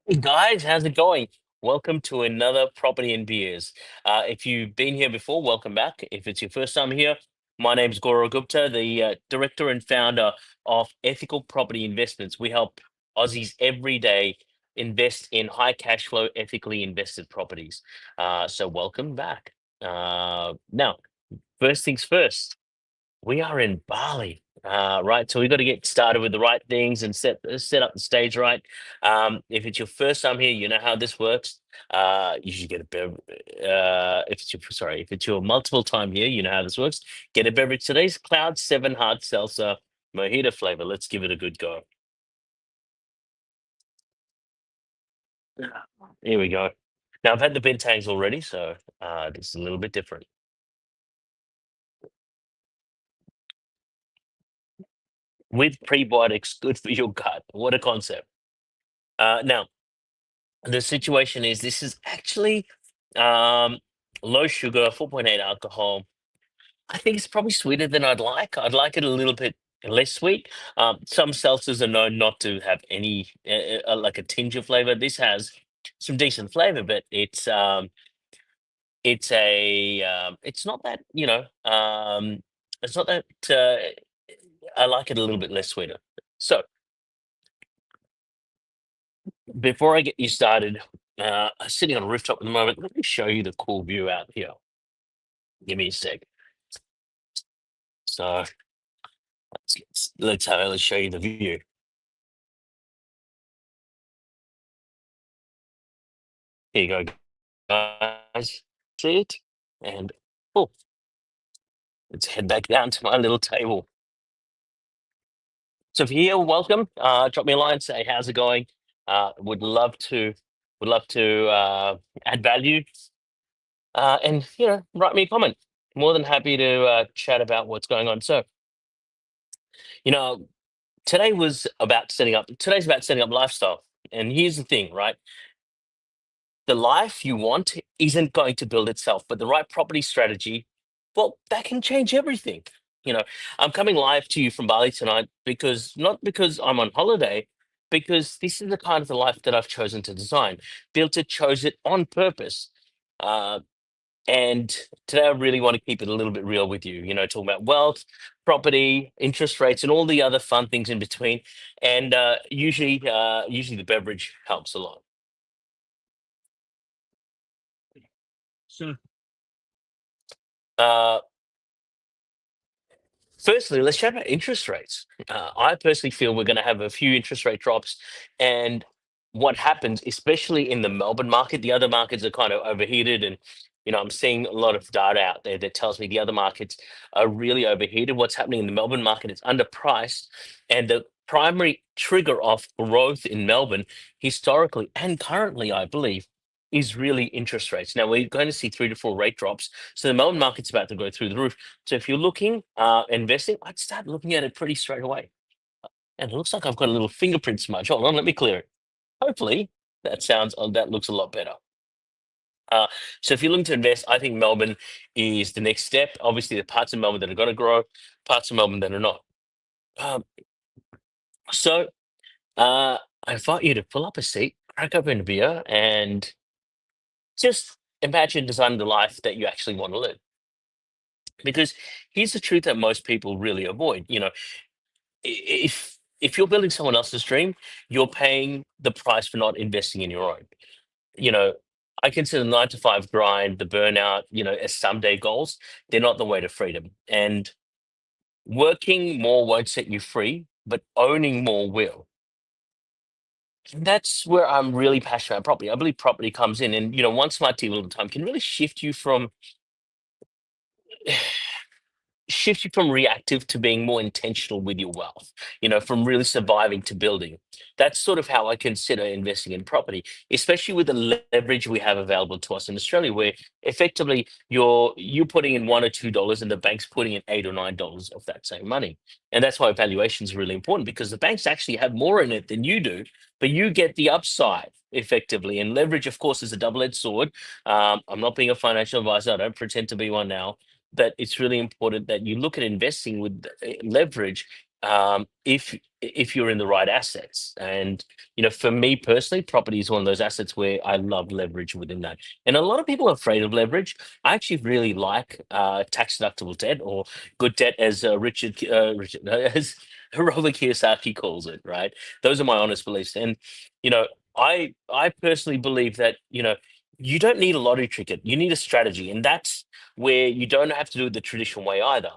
Hey guys, how's it going? Welcome to another Property and Beers. If you've been here before, welcome back. If it's your first time here, my name's Gaurav Gupta, the director and founder of Ethical Property Investments. We help Aussies every day invest in high cash flow, ethically invested properties. So welcome back. Now, first things first. We are in Bali, right? So we've got to get started with the right things and set up the stage right. If it's your first time here, you know how this works. You should get a beverage. If it's your multiple time here, you know how this works. Get a beverage. Today's Cloud Seven Hard Seltzer Mojito flavor. Let's give it a good go. Here we go. Now I've had the Bentangs already, so this is a little bit different. With prebiotics, good for your gut. What a concept. Now the situation is this is actually um, low sugar, 4.8 alcohol. I think it's probably sweeter than I'd like. I'd like it a little bit less sweet. Some seltzers are known not to have any like a tinge of flavor. This has some decent flavor, but it's not that it's not that I like it a little bit less sweeter. So before I get you started, I'm sitting on a rooftop at the moment. Let me show you the cool view out here. Give me a sec. So let's show you the view. Here you go, guys. See it? And oh, let's head back down to my little table. So if you're here, welcome. Drop me a line, say how's it going. Would love to add value. And write me a comment. More than happy to chat about what's going on. So, you know, today's about setting up lifestyle. And here's the thing, right? The life you want isn't going to build itself, but the right property strategy, well, that can change everything. You know, I'm coming live to you from Bali tonight because not because I'm on holiday, because this is the kind of the life that I've chosen to design, built it, chose it on purpose. Uh, and today I really want to keep it a little bit real with you, talking about wealth, property, interest rates, and all the other fun things in between. And usually the beverage helps a lot. So, uh, firstly, let's chat about interest rates. I personally feel we're going to have a few interest rate drops, and what happens, especially in the Melbourne market, the other markets are kind of overheated, and I'm seeing a lot of data out there that tells me the other markets are really overheated. What's happening in the Melbourne market is underpriced, and the primary trigger of growth in Melbourne, historically and currently, I believe, is really interest rates. Now we're going to see 3 to 4 rate drops, so the Melbourne market's about to go through the roof. So if you're looking investing, I'd start looking at it pretty straight away. And it looks like I've got a little fingerprint smudge. Hold on, let me clear it. Hopefully that looks a lot better. Uh, so if you're looking to invest, I think Melbourne is the next step. Obviously, the parts of Melbourne that are going to grow, parts of Melbourne that are not. Um, so I invite you to pull up a seat, crack open a beer, and just imagine designing the life that you actually want to live. Because here's the truth that most people really avoid. If you're building someone else's dream, you're paying the price for not investing in your own. You know, I consider 9 to 5 grind, the burnout, as someday goals. They're not the way to freedom. And working more won't set you free, but owning more will. And that's where I'm really passionate about property. I believe property comes in, and one smart deal at a time can really shift you from reactive to being more intentional with your wealth, from really surviving to building. That's sort of how I consider investing in property, especially with the leverage we have available to us in Australia, where effectively you're putting in $1 or $2 and the bank's putting in $8 or $9 of that same money. And that's why valuation is really important, because the banks actually have more in it than you do, but you get the upside effectively. And leverage, of course, is a double-edged sword. I'm not being a financial advisor. I don't pretend to be one now, that it's really important that you look at investing with leverage if you're in the right assets. And for me personally, property is one of those assets where I love leverage within that. And a lot of people are afraid of leverage. I actually really like tax deductible debt, or good debt, as Richard as Robert Kiyosaki calls it. Right? Those are my honest beliefs. And you know, I personally believe that you don't need a lottery ticket. You need a strategy, and that's where you don't have to do it the traditional way either.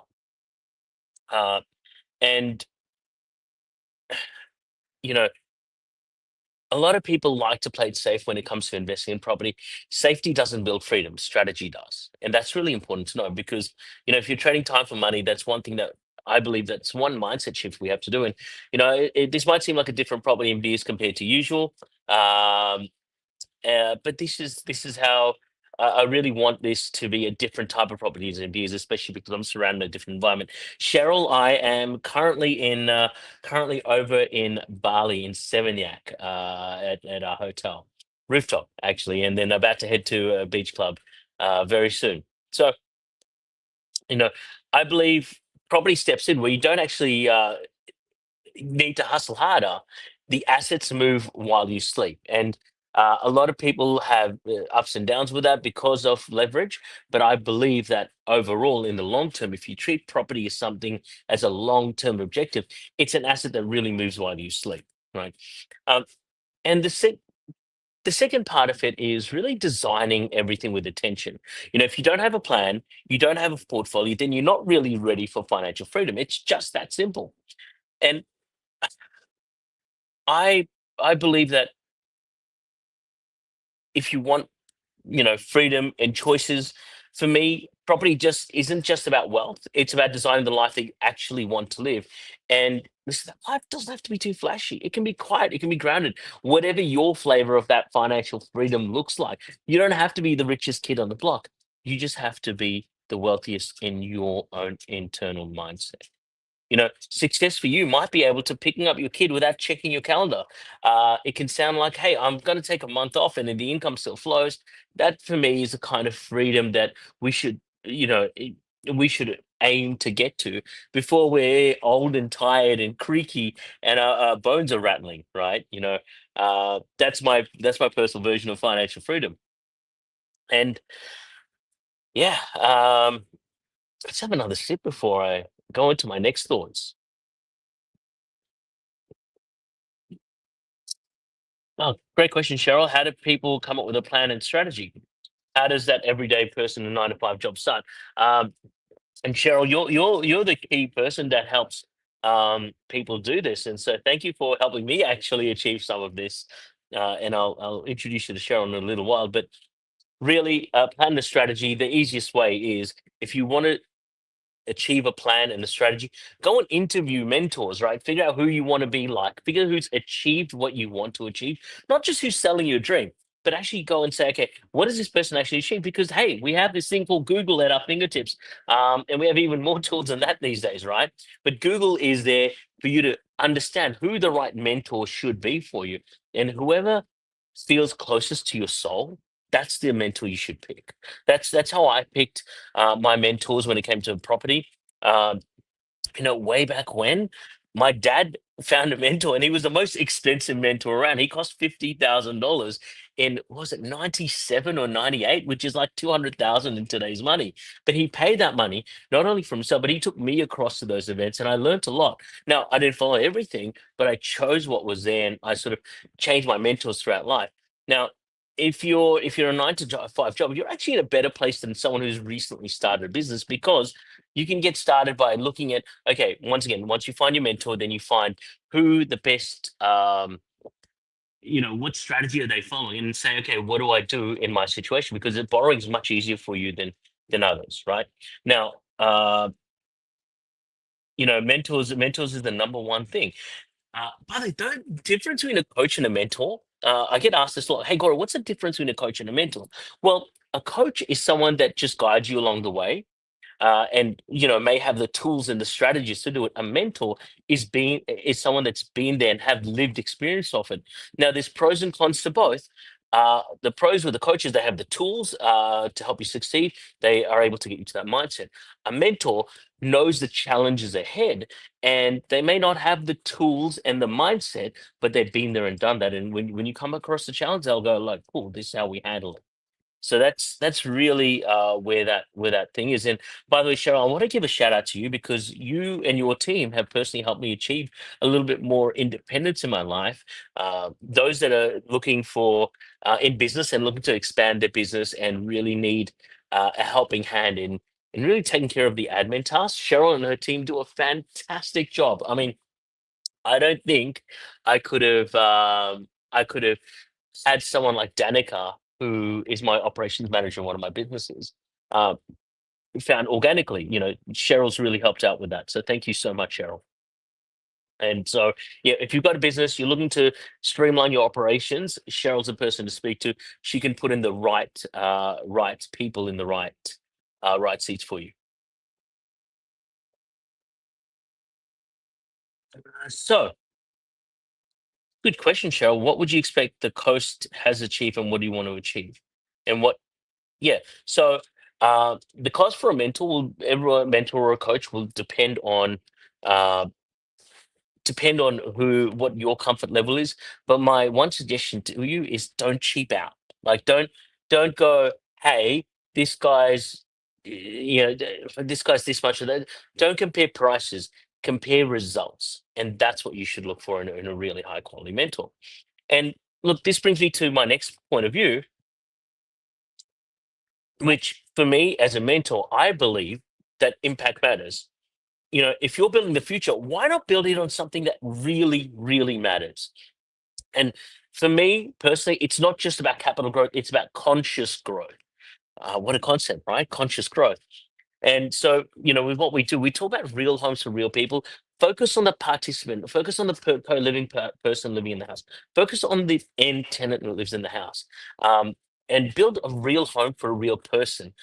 Uh, and you know a lot of people like to play it safe when it comes to investing in property. Safety doesn't build freedom, strategy does. And that's really important to know, because, if you're trading time for money, that's one thing that I believe, that's one mindset shift we have to do. And, this might seem like a different property in views compared to usual. Um, but this is how I really want this to be a different type of properties and views, especially because I'm surrounded in a different environment. Cheryl, I am currently over in Bali, in Seminyak, at our hotel rooftop, actually, and then about to head to a beach club very soon. So you know, I believe property steps in where you don't actually need to hustle harder. The assets move while you sleep. And a lot of people have ups and downs with that because of leverage. But I believe that overall, in the long term, if you treat property as something, as a long term objective, it's an asset that really moves while you sleep. Right. Um, and the second part of it is really designing everything with attention. If you don't have a plan, you don't have a portfolio, then you're not really ready for financial freedom. It's just that simple. And I I believe that if you want, freedom and choices, for me, property just isn't just about wealth. It's about designing the life that you actually want to live. And listen, life doesn't have to be too flashy. It can be quiet, it can be grounded. Whatever your flavor of that financial freedom looks like. You don't have to be the richest kid on the block. You just have to be the wealthiest in your own internal mindset. Success for you might be able to picking up your kid without checking your calendar. It can sound like, hey, I'm going to take a month off and then the income still flows. That for me is a kind of freedom that we should, we should aim to get to before we're old and tired and creaky and our bones are rattling, right? That's my personal version of financial freedom. And yeah, let's have another sip before I go into my next thoughts. Oh, great question, Cheryl. How do people come up with a plan and strategy? How does that everyday person in a 9 to 5 job start? Um, and Cheryl, you're the key person that helps people do this, and so thank you for helping me actually achieve some of this. And I'll introduce you to Cheryl in a little while. But really, plan the strategy. The easiest way is, if you want to achieve a plan and a strategy, go and interview mentors, right? Figure out who you want to be like, figure out who's achieved what you want to achieve, not just who's selling you a dream, but actually go and say, okay, what does this person actually achieve? Because hey, we have this thing called Google at our fingertips, and we have even more tools than that these days, right? But Google is there for you to understand who the right mentor should be for you, and whoever feels closest to your soul, that's the mentor you should pick. That's how I picked my mentors when it came to property. Um, way back when, my dad found a mentor, and he was the most expensive mentor around. He cost $50,000 in, was it 97 or 98, which is like 200,000 in today's money. But he paid that money not only for himself, but he took me across to those events, and I learned a lot. Now, I didn't follow everything, but I chose what was there, and I sort of changed my mentors throughout life. Now, if you're a 9 to 5 job, you're actually in a better place than someone who's recently started a business, because you can get started by looking at, okay, once again, once you find your mentor, then you find who the best, what strategy are they following, and say, okay, what do I do in my situation? Because borrowing is much easier for you than others, right? Now, mentors is the number one thing. By the way, difference between a coach and a mentor. I get asked this a lot. Hey, Gora, what's the difference between a coach and a mentor? Well, a coach is someone that just guides you along the way. and may have the tools and the strategies to do it. A mentor is someone that's been there and have lived experience of it. Now, there's pros and cons to both. The pros with the coaches, they have the tools to help you succeed. They are able to get you to that mindset. A mentor knows the challenges ahead, and they may not have the tools and the mindset, but they've been there and done that. And when you come across the challenge, they'll go like, "Cool, this is how we handle it." So that's really where that thing is. And by the way, Cheryl, I want to give a shout out to you because you and your team have personally helped me achieve a little bit more independence in my life. Those that are looking for in business and looking to expand their business and really need a helping hand in really taking care of the admin tasks, Cheryl and her team do a fantastic job. I mean, I don't think I could have had someone like Danica, who is my operations manager in one of my businesses, uh, found organically. Cheryl's really helped out with that. So thank you so much, Cheryl. And so, yeah, if you've got a business, you're looking to streamline your operations, Cheryl's the person to speak to. She can put in the right people in the right seats for you. So, good question, Cheryl. What would you expect the coast has achieved, and what do you want to achieve? And what Yeah. So the cost for a mentor will every mentor or a coach will uh, depend on who what your comfort level is. But my one suggestion to you is don't cheap out. Like don't go, hey, this guy's this guy's this much of that. Don't compare prices, compare results. And that's what you should look for in a really high quality mentor. And look, this brings me to my next point of view, which for me as a mentor, I believe that impact matters. If you're building the future, why not build it on something that really, really matters? And for me personally, it's not just about capital growth, it's about conscious growth. What a concept, right? Conscious growth. And so, with what we do, we talk about real homes for real people. Focus on the participant, focus on the co-living person living in the house, focus on the end tenant that lives in the house, um, and build a real home for a real person.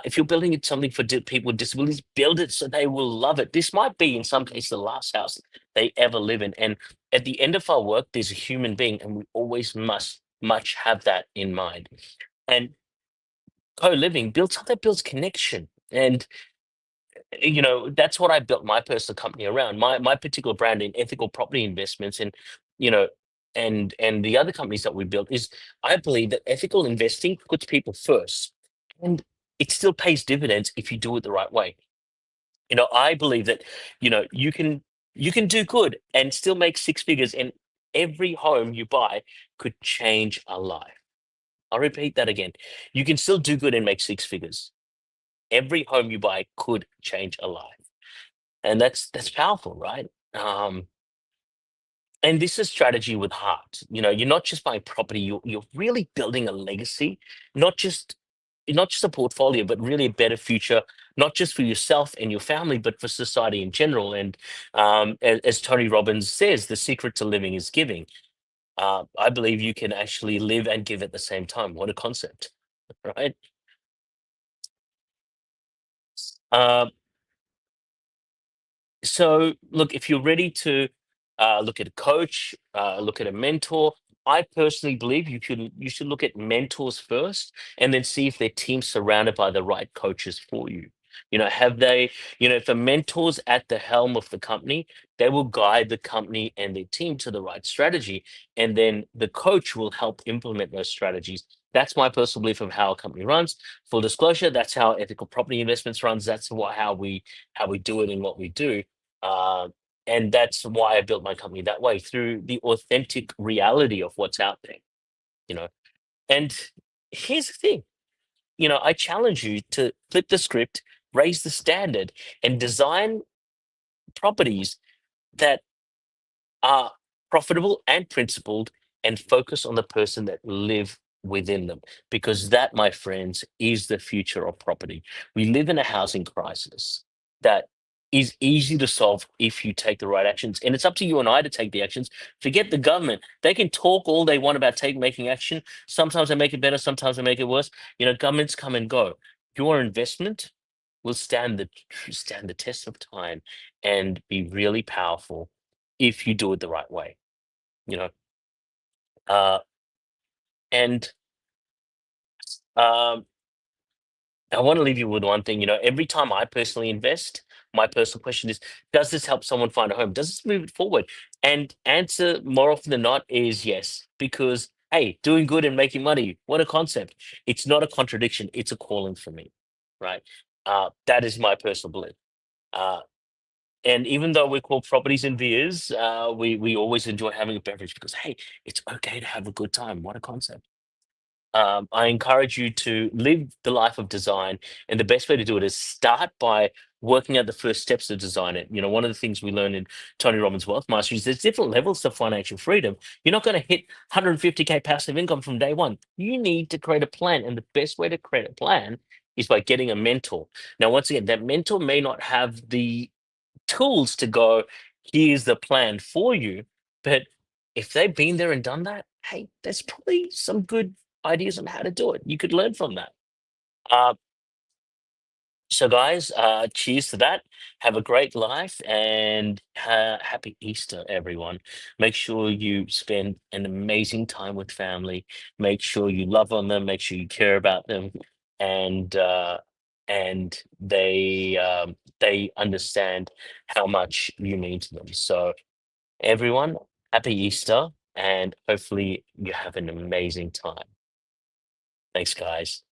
If you're building it something for people with disabilities, build it so they will love it. This might be, in some cases, the last house they ever live in. And at the end of our work, there's a human being, and we always must much have that in mind. And co-living builds something that builds connection. And that's what I built my personal company around. My particular brand in ethical property investments, and you know and the other companies that we built, is I believe that ethical investing puts people first, and it still pays dividends if you do it the right way. I believe that you can do good and still make six figures, and every home you buy could change a life. I'll repeat that again. You can still do good and make six figures. Every home you buy could change a life. And that's powerful, right? And this is strategy with heart. You're not just buying property, you're really building a legacy, not just not just a portfolio, but really a better future, not just for yourself and your family, but for society in general. And as Tony Robbins says, the secret to living is giving. I believe you can actually live and give at the same time. What a concept, right? Um, So, look, if you're ready to look at a coach, look at a mentor, I personally believe you should look at mentors first, and then see if their team's surrounded by the right coaches for you. Have they, if the mentor's at the helm of the company, they will guide the company and their team to the right strategy, and then the coach will help implement those strategies. That's my personal belief of how a company runs. Full disclosure, that's how ethical property investments runs. That's how we do it in what we do. uh, and that's why I built my company that way, through the authentic reality of what's out there. You know, and here's the thing. I challenge you to flip the script, raise the standard, and design properties that are profitable and principled, and focus on the person that live within them, because that, my friends, is the future of property. We live in a housing crisis that is easy to solve if you take the right actions, and it's up to you and I to take the actions. Forget the government. They can talk all they want about making action. Sometimes they make it better, sometimes they make it worse. Governments come and go. Your investment, will stand the test of time and be really powerful if you do it the right way. You know, uh, and um, I want to leave you with one thing. Every time I personally invest, my personal question is, does this help someone find a home? Does this move it forward? And answer more often than not is yes, because hey, doing good and making money, what a concept. It's not a contradiction, it's a calling for me, right? That is my personal belief. Uh, and even though we're called properties and beers, we always enjoy having a beverage because hey, it's okay to have a good time. What a concept. I encourage you to live the life of design. And the best way to do it is start by working out the first steps to design it. One of the things we learn in Tony Robbins' Wealth Mastery is there's different levels to financial freedom. You're not going to hit 150K passive income from day one. You need to create a plan. And the best way to create a plan is by getting a mentor. Now, once again, that mentor may not have the tools to go, here's the plan for you. But if they've been there and done that, hey, there's probably some good ideas on how to do it. You could learn from that. Uh, so, guys, cheers to that. Have a great life and happy Easter, everyone. Make sure you spend an amazing time with family. Make sure you love on them. Make sure you care about them, and they understand how much you mean to them. So, everyone, happy Easter, and hopefully you have an amazing time. Thanks, guys.